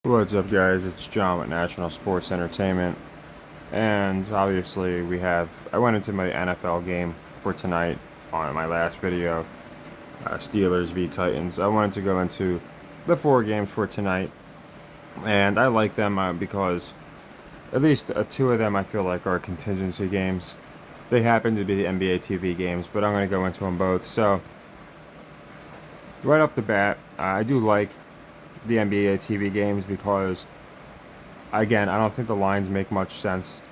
What's up, guys? It's John with National Sports Entertainment, and obviously I went into my NFL game for tonight on my last video, Steelers v Titans. I wanted to go into the four games for tonight, and I like them because at least two of them I feel like are contingency games. They happen to be the NBA TV games, but I'm going to go into them both. So, right off the bat, I do like the NBA TV games because again, I don't think the lines make much sense.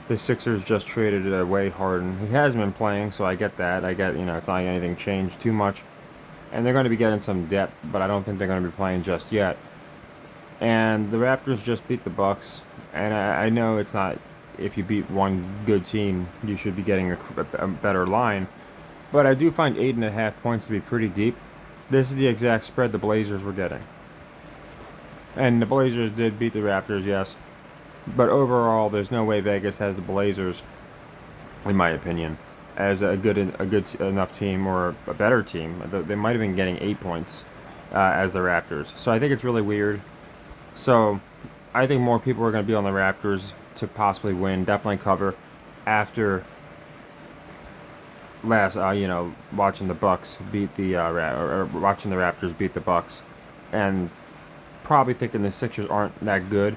The Sixers just traded away Harden. He hasn't been playing, so I get that. I get, it's not like anything changed too much. And they're going to be getting some depth, but I don't think they're going to be playing just yet. And the Raptors just beat the Bucks. And I know it's not, if you beat one good team, you should be getting a better line. But I do find 8.5 points to be pretty deep. This is the exact spread the Blazers were getting. And the Blazers did beat the Raptors, yes. But overall, there's no way Vegas has the Blazers, in my opinion, as a good enough team or a better team. They might have been getting 8 points as the Raptors. So I think it's really weird. So I think more people are going to be on the Raptors to possibly win, definitely cover after watching the Bucks beat the or watching the Raptors beat the Bucks, and probably thinking the Sixers aren't that good.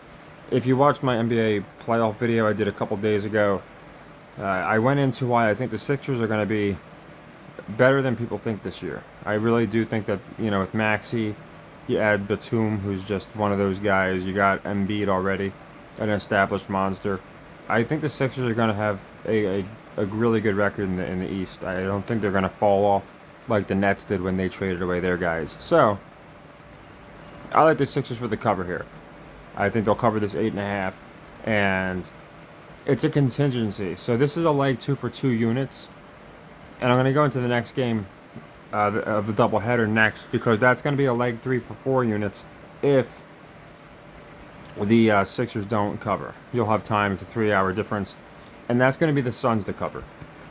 If you watched my NBA playoff video I did a couple days ago, I went into why I think the Sixers are going to be better than people think this year. I really do think that, with Maxey, you add Batum, who's just one of those guys. You got Embiid already, an established monster. I think the Sixers are going to have a really good record in the East. I don't think they're going to fall off like the Nets did when they traded away their guys. So, I like the Sixers for the cover here. I think they'll cover this 8.5, and it's a contingency. So this is a leg 2 for 2 units, and I'm going to go into the next game of the doubleheader next because that's going to be a leg 3 for 4 units if the Sixers don't cover. You'll have time. It's a 3-hour difference, and that's going to be the Suns to cover,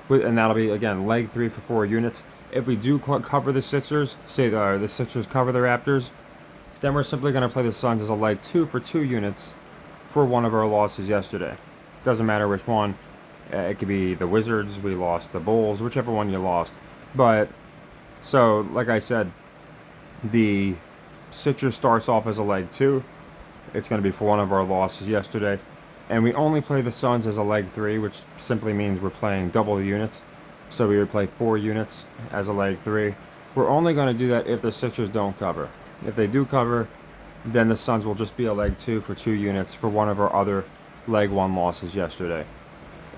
and that'll be again leg 3 for 4 units. If we do cover the Sixers, say the Sixers cover the Raptors, then we're simply going to play the Suns as a leg 2 for 2 units for one of our losses yesterday. Doesn't matter which one. It could be the Wizards, we lost the Bulls, whichever one you lost. But, so, like I said, the Sixers starts off as a leg 2. It's going to be for one of our losses yesterday. And we only play the Suns as a leg 3, which simply means we're playing double the units. So we would play 4 units as a leg 3. We're only going to do that if the Sixers don't cover. If they do cover, then the Suns will just be a leg 2 for 2 units for one of our other leg 1 losses yesterday.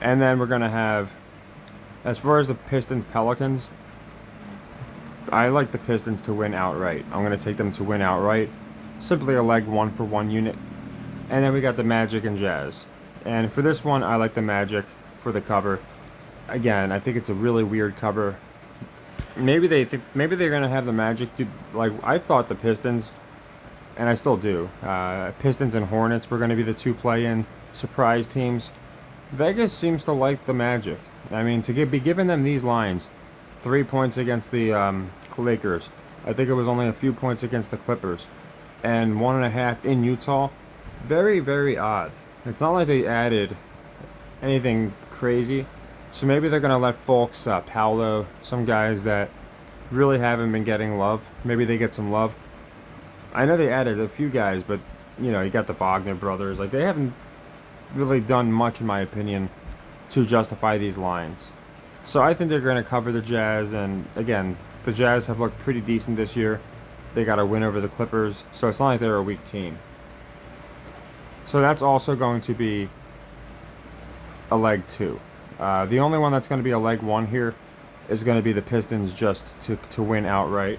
And then we're going to have, as far as the Pistons-Pelicans, I like the Pistons to win outright. I'm going to take them to win outright. Simply a leg 1 for 1 unit. And then we got the Magic and Jazz. And for this one, I like the Magic for the cover. Again, I think it's a really weird cover. Maybe they're gonna have the Magic do, like I thought the Pistons, and I still do. Pistons and Hornets were gonna be the 2 play-in surprise teams. Vegas seems to like the Magic. I mean, be giving them these lines, 3 points against the Lakers. I think it was only a few points against the Clippers, and 1.5 in Utah. Very, very odd. It's not like they added anything crazy. So maybe they're going to let folks, Paolo, some guys that really haven't been getting love. Maybe they get some love. I know they added a few guys, but, you got the Wagner brothers. Like, they haven't really done much, in my opinion, to justify these lines. So I think they're going to cover the Jazz. And, again, the Jazz have looked pretty decent this year. They got a win over the Clippers. So it's not like they're a weak team. So that's also going to be a leg 2. The only one that's going to be a leg 1 here is going to be the Pistons just to win outright.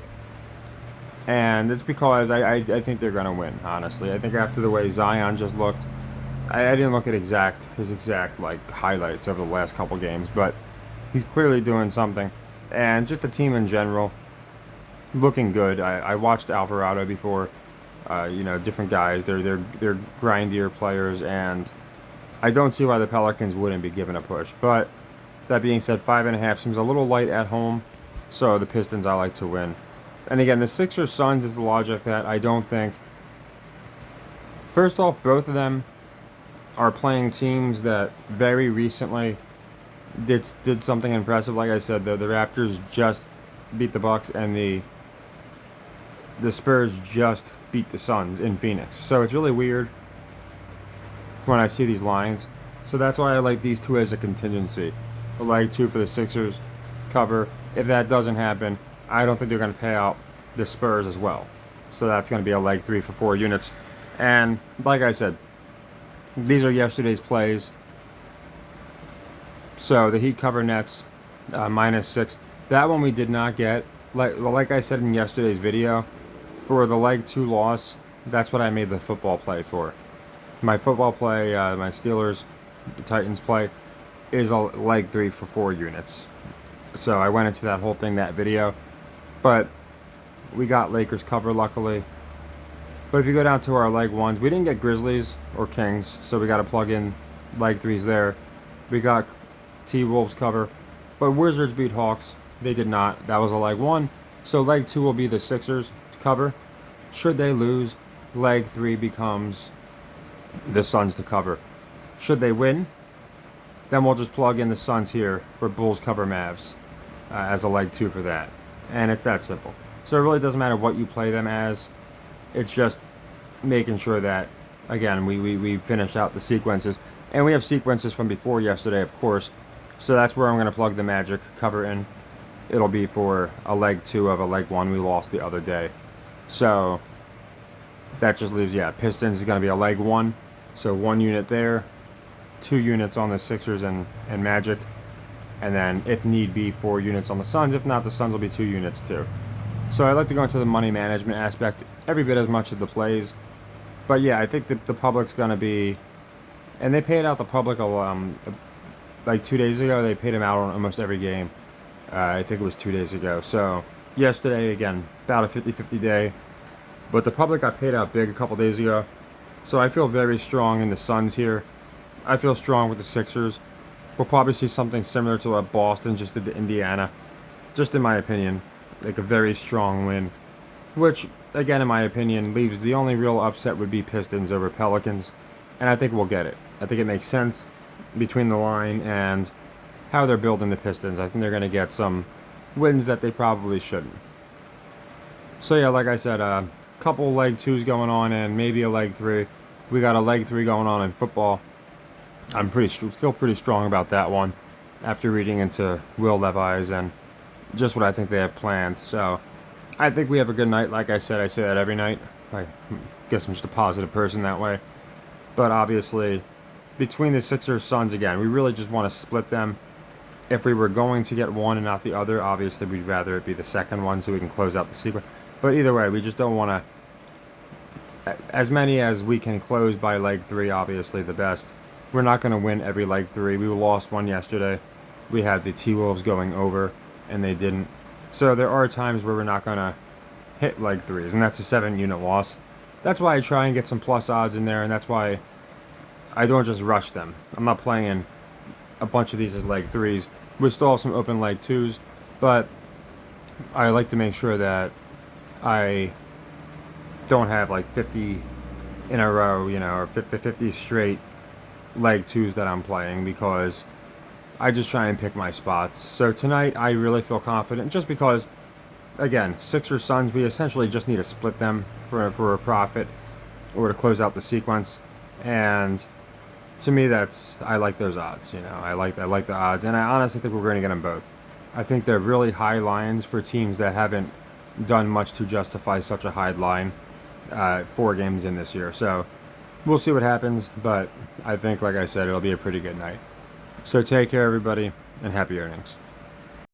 And it's because I think they're going to win, honestly. I think after the way Zion just looked, I didn't look at his exact like highlights over the last couple games, but he's clearly doing something. And just the team in general, looking good. I watched Alvarado before, different guys. They're grindier players, and I don't see why the Pelicans wouldn't be given a push. But that being said, 5.5 seems a little light at home, so the Pistons I like to win. And again, the Sixers Suns is the logic that I don't think First off, both of them are playing teams that very recently did something impressive. Like I said, the Raptors just beat the Bucks, and the Spurs just beat the Suns in Phoenix. So it's really weird when I see these lines. So that's why I like these two as a contingency. A leg 2 for the Sixers cover. If that doesn't happen, I don't think they're going to pay out the Spurs as well. So that's going to be a leg 3 for 4 units. And like I said, these are yesterday's plays. So the Heat cover Nets -6. That one we did not get. Like I said in yesterday's video, for the leg 2 loss, that's what I made the football play for. My football play, my Steelers, the Titans play, is a leg 3 for 4 units. So I went into that whole thing, that video. But we got Lakers cover, luckily. But if you go down to our leg 1s, we didn't get Grizzlies or Kings, so we got to plug in leg 3s there. We got T-Wolves cover. But Wizards beat Hawks. They did not. That was a leg 1. So leg 2 will be the Sixers cover. Should they lose, leg 3 becomes the Suns to cover. Should they win, then we'll just plug in the Suns here for Bulls cover Mavs as a leg 2 for that. And it's that simple. So it really doesn't matter what you play them as. It's just making sure that, again, we finish out the sequences. And we have sequences from before yesterday, of course. So that's where I'm going to plug the Magic cover in. It'll be for a leg 2 of a leg 1 we lost the other day. So that just leaves, Pistons is going to be a leg 1. So 1 unit there, 2 units on the Sixers and Magic. And then, if need be, 4 units on the Suns. If not, the Suns will be 2 units too. So I like to go into the money management aspect every bit as much as the plays. But yeah, I think the public's going to be... And they paid out the public like 2 days ago. They paid them out on almost every game. I think it was 2 days ago. So yesterday, again, about a 50-50 day. But the public got paid out big a couple days ago. So I feel very strong in the Suns here. I feel strong with the Sixers. We'll probably see something similar to what Boston just did to Indiana. Just in my opinion. Like a very strong win. Which, again, in my opinion, leaves the only real upset would be Pistons over Pelicans. And I think we'll get it. I think it makes sense between the line and how they're building the Pistons. I think they're going to get some wins that they probably shouldn't. So yeah, like I said, a couple leg 2s going on and maybe a leg 3. We got a leg 3 going on in football. Feel pretty strong about that one after reading into Will Levis and just what I think they have planned. So I think we have a good night. Like I said, I say that every night. I guess I'm just a positive person that way. But obviously, between the Sixers Suns, again, we really just want to split them. If we were going to get one and not the other, obviously we'd rather it be the second one so we can close out the sequence. But either way, we just don't want to... As many as we can close by leg 3, obviously the best. We're not going to win every leg 3. We lost one yesterday. We had the T-Wolves going over, and they didn't. So there are times where we're not going to hit leg 3s, and that's a 7-unit loss. That's why I try and get some plus odds in there, and that's why I don't just rush them. I'm not playing a bunch of these as leg 3s. We still have some open leg 2s, but I like to make sure that I don't have like 50 in a row, or 50 straight leg 2s that I'm playing, because I just try and pick my spots. So tonight I really feel confident just because, again, Sixers Suns, we essentially just need to split them for a profit or to close out the sequence. And to me, I like those odds. I like the odds, and I honestly think we're going to get them both. I think they're really high lines for teams that haven't done much to justify such a high line 4 games in this year. So we'll see what happens, but I think, like I said, it'll be a pretty good night. So take care, everybody, and happy earnings.